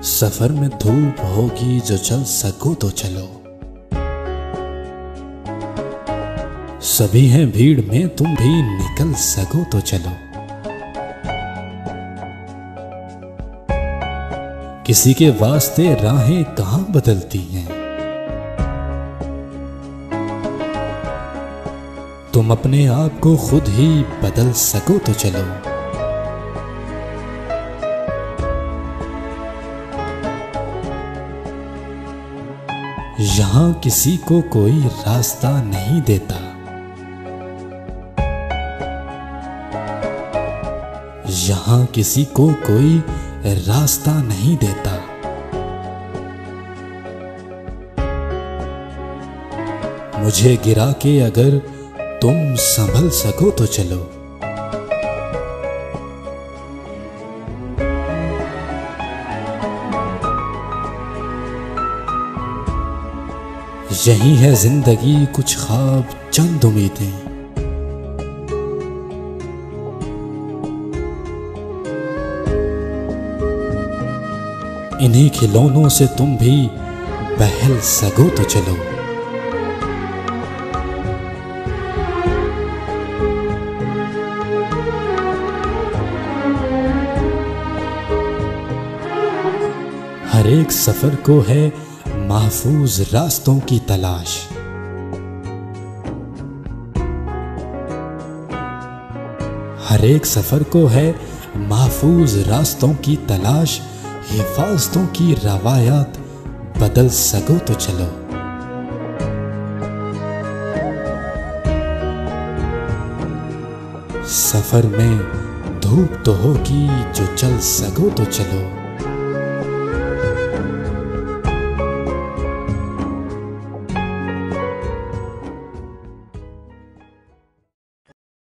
सफर में धूप होगी जो चल सको तो चलो। सभी हैं भीड़ में, तुम भी निकल सको तो चलो। किसी के वास्ते राहें कहां बदलती हैं, तुम अपने आप को खुद ही बदल सको तो चलो। यहां किसी को कोई रास्ता नहीं देता, यहां किसी को कोई रास्ता नहीं देता। मुझे गिरा के अगर तुम संभल सको तो चलो। यही है जिंदगी, कुछ ख्वाब चंद उम्मीदें। इन्हीं खिलौनों से तुम भी बहल सको तो चलो। हर एक सफर को है महफूज रास्तों की तलाश, हर एक सफर को है महफूज रास्तों की तलाश। हिफाजतों की रवायात बदल सको तो चलो। सफर में धूप तो होगी जो चल सको तो चलो।